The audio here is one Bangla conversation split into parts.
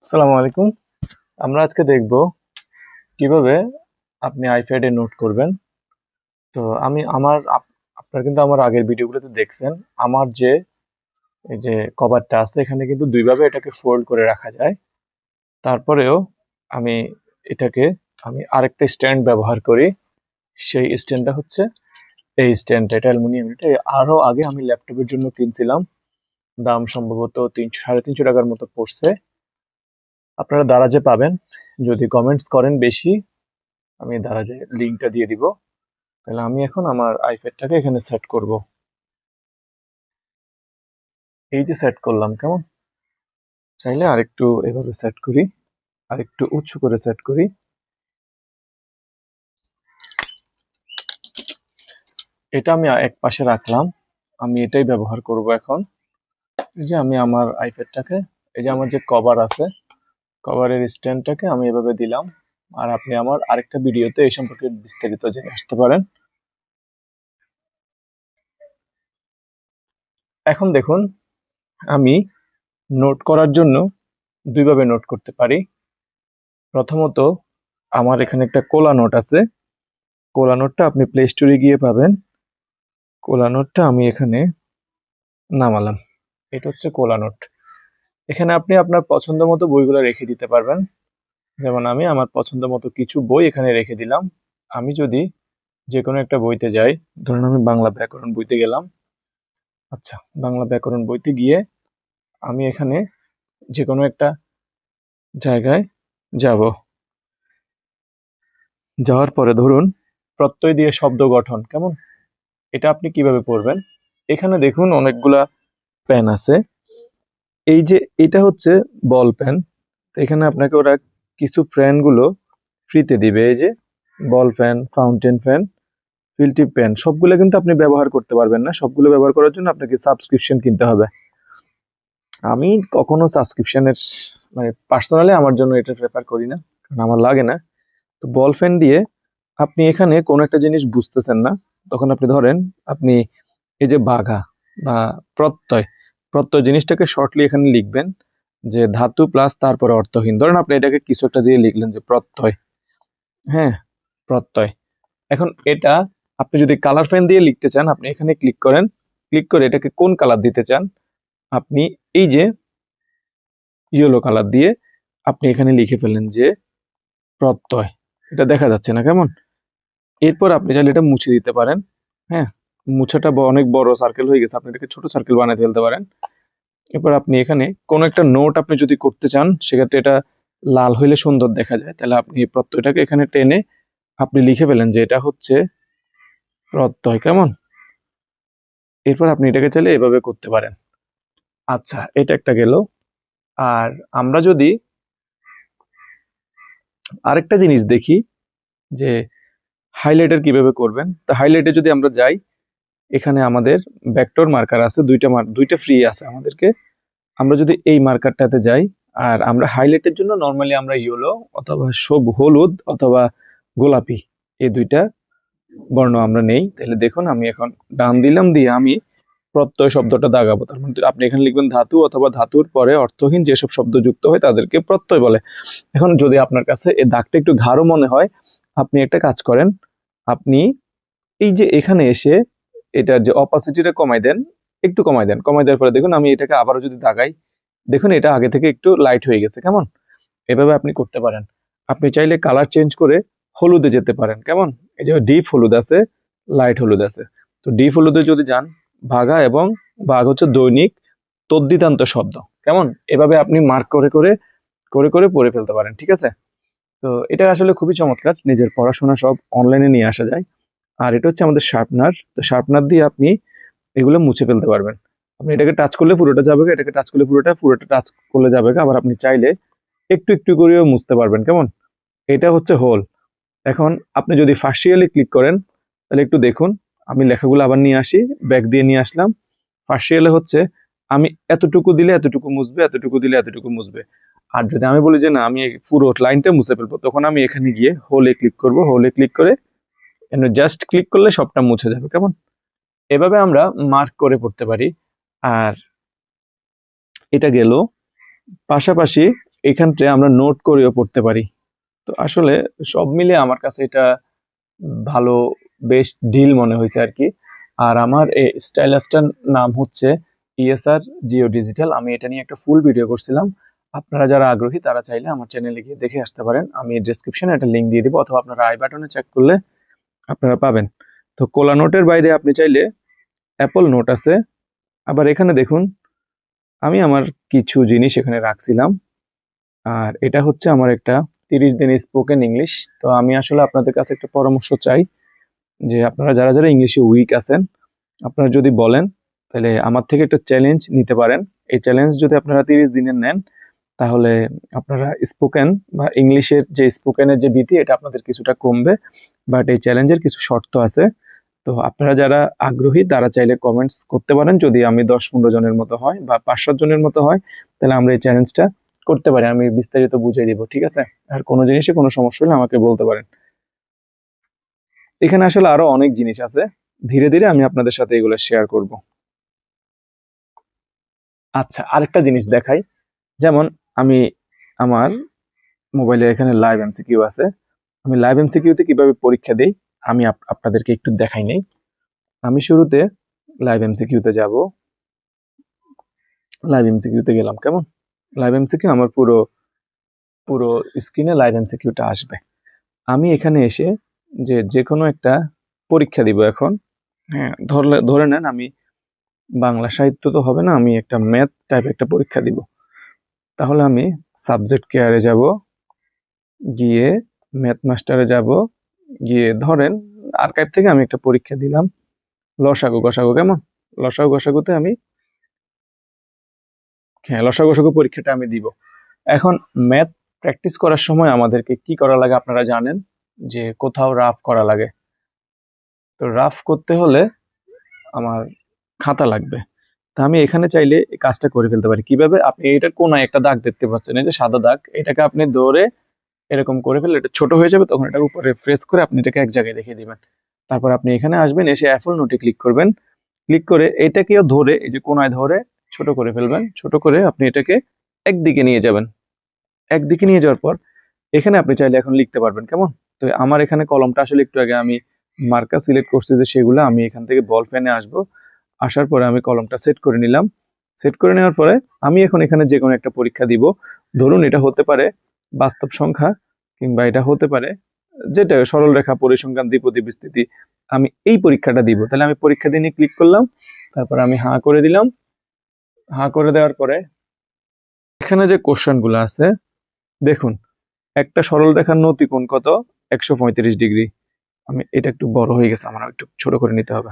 আসসালামু আলাইকুম। আমরা আজকে দেখব কিভাবে আপনি আইপ্যাডে নোট করবেন। তো আমি আমার আপনারা কিন্তু আমার আগের ভিডিওগুলোতে দেখছেন। আমার যে এই যে কভারটা আছে এখানে কিন্তু দুইভাবে এটাকে ফোল্ড করে রাখা যায়। তারপরেও আমি এটাকে আরেকটা স্ট্যান্ড ব্যবহার করি। সেই স্ট্যান্ডটা হচ্ছে এই স্ট্যান্ডটা, এটা অ্যালুমিনিয়াম। এটা আরো আগে আমি ল্যাপটপের জন্য কিনছিলাম, দাম সম্ভবত 300 সাড়ে 300 টাকার মতো পড়ছে। আপনারা দারাজে পাবেন। যদি কমেন্টস করেন বেশি, আমি দারাজে লিঙ্কটা দিয়ে দিব। তাহলে আমি এখন আমার আইপ্যাডটাকে এখানে সেট করব। এই যে সেট করলাম, কেমন? চাইলে আরেকটু এভাবে সেট করি, আরেকটু উঁচু করে সেট করি। এটা আমি এক পাশে রাখলাম। আমি এটাই ব্যবহার করব এখন। এই যে আমি আমার আইপ্যাডটাকে, এই যে আমার যে কভার আছে, কভারের স্ট্যান্ডটাকে আমি এভাবে দিলাম। আর আপনি আমার আরেকটা ভিডিওতে এই সম্পর্কে বিস্তারিত জেনে আসতে পারেন। এখন দেখুন, আমি নোট করার জন্য দুইভাবে নোট করতে পারি। প্রথমত, আমার এখানে একটা কোলা নোট আছে। কোলা নোটটা আপনি প্লে স্টোরে গিয়ে পাবেন। কোলা নোটটা আমি এখানে নামালাম। এটা হচ্ছে কোলা নোট। এখানে আপনি আপনার পছন্দ মতো বইগুলো রেখে দিতে পারবেন। যেমন আমি আমার পছন্দ মতো কিছু বই এখানে রেখে দিলাম। আমি যদি যে কোনো একটা বইতে যাই, ধরুন আমি বাংলা ব্যাকরণ বইতে গেলাম। আচ্ছা, বাংলা ব্যাকরণ বইতে গিয়ে আমি এখানে যে কোনো একটা জায়গায় যাব। যাওয়ার পরে ধরুন প্রত্যয় দিয়ে শব্দ গঠন, কেমন? এটা আপনি কিভাবে পড়বেন? এখানে দেখুন অনেকগুলা পেন আছে। এই যে এটা হচ্ছে বল পেন। এখানে আপনাকে ওরা কিছু পেন গুলো ফ্রিতে দিবে। এই যে ball pen, fountain pen, felt tip pen, সবগুলো কিন্তু আপনি ব্যবহার করতে পারবেন না। সবগুলো ব্যবহার করার জন্য আপনাকে সাবস্ক্রিপশন কিনতে হবে। আমি কখনো সাবস্ক্রিপশনের মানে পার্সোনালি আমার জন্য এটা প্রেফার করি না, কারণ আমার লাগে না। তো বল পেন দিয়ে আপনি এখানে কোনো একটা জিনিস বুঝতেছেন না, তখন আপনি ধরেন আপনি এই যে বাঘা বা প্রত্যয়, প্রত্যয় জিনিসটাকে শর্টলি এখানে লিখবেন যে ধাতু প্লাস তারপরে অর্থহীন। ধরেন আপনি এটাকে কিছু একটা দিয়ে লিখলেন যে প্রত্যয়। হ্যাঁ, প্রত্যয়। এখন এটা আপনি যদি কালার পেন দিয়ে লিখতে চান, আপনি এখানে ক্লিক করেন। ক্লিক করে এটাকে কোন কালার দিতে চান, আপনি এই যে ইয়েলো কালার দিয়ে আপনি এখানে লিখে ফেলেন যে প্রত্যয়। এটা দেখা যাচ্ছে না, কেমন? এরপর আপনি চাইলে এটা মুছে দিতে পারেন। হ্যাঁ, মুছাটা অনেক বড় সার্কেল হয়ে গেছে, আপনি এটাকে ছোট সার্কেল বানিয়ে ফেলতে পারেন। এরপর আপনি এখানে কোনো একটা নোট আপনি যদি করতে চান, সেক্ষেত্রে এটা লাল হইলে সুন্দর দেখা যায়। তাহলে আপনি এই প্রত্যয়টাকে এখানে টেনে আপনি লিখে ফেলেন যে এটা হচ্ছে প্রত্যয়, কেমন? এরপর আপনি এটাকে চাইলে এভাবে করতে পারেন। আচ্ছা, এটা একটা গেল। আর আমরা যদি আরেকটা জিনিস দেখি যে হাইলাইটার কিভাবে করবেন, তা হাইলাইটে যদি আমরা যাই, এখানে আমাদের ভেক্টর মার্কার আছে, দুইটা ফ্রি আছে আমাদেরকে। আমরা যদি এই মার্কারটাতে যাই, আর আমরা হাইলাইটের জন্য নর্মালি আমরা ইয়েলো অথবা হলুদ অথবা গোলাপি, এই দুইটা বর্ণ আমরা নেই। তাহলে দেখুন আমি এখন ডান দিলাম, দিয়ে আমি প্রত্যয় শব্দটা দাগাবো। তার মানে আপনি এখানে লিখবেন ধাতু অথবা ধাতুর পরে অর্থহীন যেসব শব্দ যুক্ত হয় তাদেরকে প্রত্যয় বলে। এখন যদি আপনার কাছে এই দাগটা একটু ঘাড়ো মনে হয়, আপনি একটা কাজ করেন। আপনি এই যে এখানে এসে এটার যে অপাসিটিটা কমাই দেন, একটু কমাই দেন। কমাই দেওয়ার পরে দেখুন আমি এটাকে আবারও যদি দাগাই, দেখুন এটা আগে থেকে একটু লাইট হয়ে গেছে, কেমন? এভাবে আপনি করতে পারেন। আপনি চাইলে কালার চেঞ্জ করে হলুদে যেতে পারেন, কেমন? এই যে ডিপ হলুদ আছে, লাইট হলুদ আছে। তো ডিপ হলুদে যদি যান, ভাগা এবং ভাগ হচ্ছে দৈনিক তদ্বিতান্ত শব্দ, কেমন? এভাবে আপনি মার্ক করে করে করে করে পড়ে ফেলতে পারেন, ঠিক আছে? তো এটা আসলে খুবই চমৎকার, নিজের পড়াশোনা সব অনলাইনে নিয়ে আসা যায়। আর এটা হচ্ছে আমাদের শার্পনার। তো শার্পনার দিয়ে আপনি এগুলো মুছে ফেলতে পারবেন। আপনি এটাকে টাচ করলে পুরোটা যাবে, এটাকে টাচ করলে পুরোটা টাচ করলে যাবে। আবার আপনি চাইলে একটু একটু করেও মুছতে পারবেন, কেমন? এটা হচ্ছে হোল। এখন আপনি যদি ফার্স্ট ক্লিক করেন, তাহলে একটু দেখুন। আমি লেখাগুলো আবার নিয়ে আসি, ব্যাক দিয়ে নিয়ে আসলাম। ফার্স্ট হচ্ছে আমি এতটুকু দিলে এতটুকু মুছবে, এতটুকু দিলে এতটুকু মুছবে। আর যদি আমি বলি যে না, আমি এই পুরো লাইনটা মুছে ফেলবো, তখন আমি এখানে গিয়ে হোলে ক্লিক করব। হোলে ক্লিক করে জাস্ট ক্লিক করলে সবটা মুছে যাবে, কেমন? এভাবে আমরা মার্ক করে পড়তে পারি। আর এটা গেল। পাশাপাশি এখানটায় আমরা নোট করেও পড়তে পারি। তো আসলে সব মিলে আমার কাছে এটা ভালো, বেস্ট ডিল মনে হয়েছে আর কি। আর আমার এই স্টাইলাসটার নাম হচ্ছে ইএসআর জিও ডিজিটাল। আমি এটা নিয়ে একটা ফুল ভিডিও করছিলাম। আপনারা যারা আগ্রহী তারা চাইলে আমার চ্যানেলে গিয়ে দেখে আসতে পারেন। আমি ডেসক্রিপশনে একটা লিঙ্ক দিয়ে দিব, অথবা আপনারা আই বাটনে চেক করলে আপনারা পাবেন। তো কোলা নোটের বাইরে আপনি চাইলে অ্যাপল নোট আছে। আবার এখানে দেখুন, আমি আমার কিছু জিনিস এখানে রাখছিলাম। আর এটা হচ্ছে আমার একটা 30 দিন স্পোকেন ইংলিশ। তো আমি আসলে আপনাদের কাছে একটা পরামর্শ চাই, যে আপনারা যারা যারা ইংলিশে উইক আছেন, আপনারা যদি বলেন তাহলে আমার থেকে একটা চ্যালেঞ্জ নিতে পারেন। এই চ্যালেঞ্জ যদি আপনারা 30 দিনের নেন, তাহলে আপনারা স্পোকেন বা ইংলিশের যে স্পোকেনের যে ভীতি, এটা আপনাদের কিছুটা কমবে। বাট এই চ্যালেঞ্জের কিছু শর্ত আছে। তো আপনারা যারা আগ্রহী তারা চাইলে কমেন্টস করতে পারেন। যদি আমি 10-15 জনের মতো হয় বা 5-7 জনের মতো হয়, তাহলে আমরা এই চ্যালেঞ্জটা করতে পারি। আমি বিস্তারিত বুঝিয়ে দিব, ঠিক আছে? আর কোনো জিনিসে কোনো সমস্যা হলে আমাকে বলতে পারেন। এখানে আসলে আরো অনেক জিনিস আছে, ধীরে ধীরে আমি আপনাদের সাথে এগুলো শেয়ার করব। আচ্ছা, আরেকটা জিনিস দেখাই। যেমন আমি আমার মোবাইলে এখানে লাইভ এমসিকিউ আছে। আমি লাইভ এমসিকিউতে কিভাবে পরীক্ষা দেই আমি আপনাদেরকে একটু দেখাই নেই। আমি শুরুতে লাইভ এমসিকিউতে যাব। লাইভ এমসিকিউতে গেলাম, কেমন? লাইভ এমসিকিউ আমার পুরো পুরো স্ক্রিনে লাইভ এমসিকিউটা আসবে। আমি এখানে এসে যে কোনো একটা পরীক্ষা দিব এখন। হ্যাঁ, ধরে নেন আমি বাংলা সাহিত্য তো হবে না, আমি একটা ম্যাথ টাইপ একটা পরীক্ষা দিব। তাহলে আমি সাবজেক্ট কেয়ারে যাব, গিয়ে ম্যাথ মাস্টারে যাব, গিয়ে ধরেন আর্কাইভ থেকে আমি একটা পরীক্ষা দিলাম লসাগু গসাগু, কেমন? লসাগু গসাগুতে আমি, হ্যাঁ, লসাগু গসাগু পরীক্ষাটা আমি দিব। এখন ম্যাথ প্র্যাকটিস করার সময় আমাদেরকে কি করা লাগে আপনারা জানেন, যে কোথাও রাফ করা লাগে। তো রাফ করতে হলে আমার খাতা লাগবে। তা আমি এখানে চাইলে এই কাজটা করে ফেলতে পারি। কিভাবে? আপনি এটার কোনায় একটা দাগ দেখতে পাচ্ছেন, এই যে সাদা দাগ, এটাকে আপনি ধরে এরকম করে ফেললে এটা ছোট হয়ে যাবে। তখন এটার উপরে প্রেস করে আপনি এটাকে এক জায়গায় রেখে দিবেন। তারপর আপনি এখানে আসবেন, এসে অ্যাপল নোটে ক্লিক করবেন। ক্লিক করে এটাকেও ধরে এই যে কোনায় ধরে ছোট করে ফেলবেন। ছোট করে আপনি এটাকে একদিকে নিয়ে যাবেন। একদিকে নিয়ে যাওয়ার পর এখানে আপনি চাইলে এখন লিখতে পারবেন, কেমন? তো আমার এখানে কলমটা আসলে একটু আগে আমি মার্কার সিলেক্ট করছি, যে সেগুলো আমি এখান থেকে বল ফেনে আসবো। আসার পরে আমি কলমটা সেট করে নিলাম। সেট করে নেওয়ার পরে আমি এখন এখানে যে কোনো একটা পরীক্ষা দিব। ধরুন এটা হতে পারে বাস্তব সংখ্যা, কিংবা এটা হতে পারে যেটা সরল রেখা, পরিসংখ্যান, দ্বিপদী, বিস্তৃতি। আমি এই পরীক্ষাটা দিব। তাহলে আমি পরীক্ষা দিয়ে ক্লিক করলাম। তারপর আমি হাঁ করে দিলাম। হাঁ করে দেওয়ার পরে এখানে যে কোশ্চেন গুলো আছে দেখুন, একটা সরল রেখার নতি কোণ কত? 135 ডিগ্রি। আমি এটা একটু বড় হয়ে গেছে, আমার একটু ছোট করে নিতে হবে।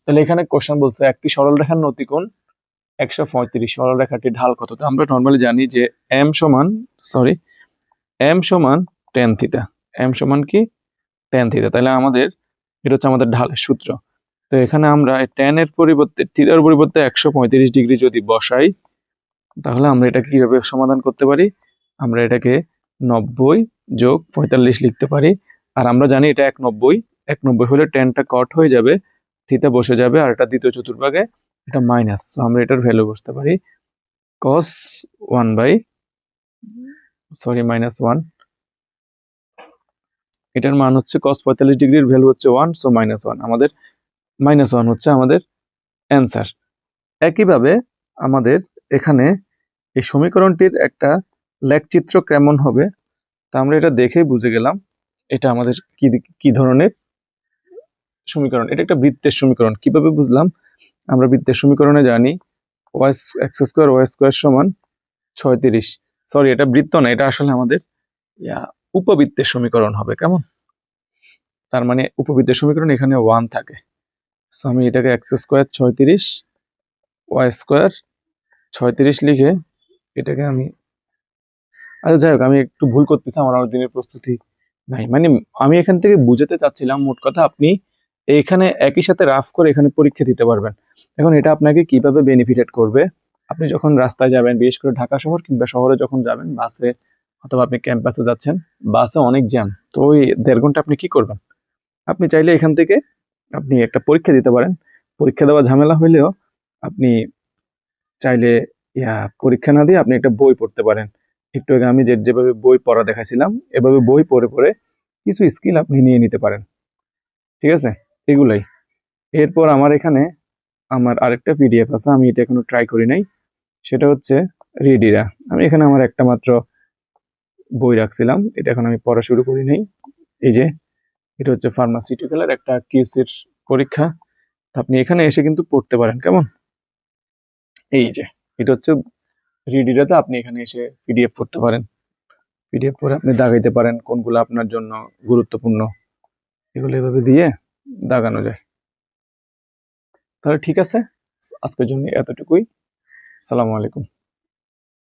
তাহলে এখানে কোশ্চেন বলছে একটি সরল রেখার নতি কোণ 135, সরল রেখাটির ঢাল কত? তো আমরা নর্মালি জানি যে এম সমান, সরি, এম সমান টেন থিটা। এম সমান কি? Tan theta. তাহলে আমাদের এটা হচ্ছে আমাদের ঢালের সূত্র। তো এখানে আমরা টেন এর পরিবর্তে, থিটার পরিবর্তে 135 ডিগ্রি যদি বসাই, তাহলে আমরা এটা কিভাবে সমাধান করতে পারি? আমরা এটাকে 90 + 45 লিখতে পারি। আর আমরা জানি এটা 190। 190 হলে টেনটা কট হয়ে যাবে, থিতা বসে যাবে, আর এটা দ্বিতীয় চতুর্ভাগে এটা মাইনাস। তো আমরা এটার ভ্যালু বসতে পারি cos 1 বাই, সরি, -1। এটার মান হচ্ছে cos 45 ডিগ্রির ভ্যালু হচ্ছে 1, সো -1। আমাদের -1 হচ্ছে আমাদের অ্যান্সার। একইভাবে আমাদের এখানে এই সমীকরণটির একটা লেখচিত্র কেমন হবে তা আমরা এটা দেখেই বুঝে গেলাম এটা আমাদের কি কি ধরনের সমীকরণ। এটা একটা বৃত্তের সমীকরণ। কিভাবে বুঝলাম? আমরা বৃত্তের সমীকরণে জানি x² y² সমান 36। সরি, এটা বৃত্ত না, এটা আসলে আমাদের উপবৃত্তের সমীকরণ হবে, কেমন? তার মানে উপবৃত্তের সমীকরণ এখানে 1 থাকে। সো আমি এটাকে x² 36 y² 36 লিখে এটাকে আমি, আচ্ছা যাই হোক, আমি একটু ভুল করতেছি, আমার অনেক দিনের প্রস্তুতি নাই। মানে আমি এখান থেকে বুঝাতে চাচ্ছিলাম মোট কথা, আপনি এখানে একই সাথে রাফ করে এখানে পরীক্ষা দিতে পারবেন। এখন এটা আপনাকে কিভাবে বেনিফিটেড করবে? আপনি যখন রাস্তায় যাবেন, বিশেষ করে ঢাকা শহর কিংবা শহরে যখন যাবেন বাসে, অথবা আপনি ক্যাম্পাসে যাচ্ছেন, বাসে অনেক জ্যাম, তো ওই 1.5 ঘন্টা আপনি কি করবেন? আপনি চাইলে এখান থেকে আপনি একটা পরীক্ষা দিতে পারেন। পরীক্ষা দেওয়া ঝামেলা হইলেও আপনি চাইলে পরীক্ষা না দিয়ে আপনি একটা বই পড়তে পারেন। একটু আগে আমি যেভাবে বই পড়া দেখাইছিলাম, এভাবে বই পড়ে পড়ে কিছু স্কিল আপনি নিয়ে নিতে পারেন। ঠিক আছে, এগুলাই। এরপর আমার এখানে আমার আরেকটা পিডিএফ আছে, আমি এটা এখনো ট্রাই করি নাই। সেটা হচ্ছে রিডিরা। আমি এখানে আমার একটা মাত্র বই রাখছিলাম, এটা এখন আমি পড়া শুরু করি নাই। এই যে এটা হচ্ছে ফার্মাসিউটিক্যালের একটা কিউসির পরীক্ষা। আপনি এখানে এসে কিন্তু পড়তে পারেন, কেমন? এই যে এটা হচ্ছে রিডিরাতে, আপনি এখানে এসে পিডিএফ পড়তে পারেন। পিডিএফ পড়ে আপনি দাগাইতে পারেন কোনগুলো আপনার জন্য গুরুত্বপূর্ণ, এগুলো এভাবে দিয়ে দাগানো যায়। তাহলে ঠিক আছে, আজকের জন্য এতটুকুই। সালামু আলাইকুম।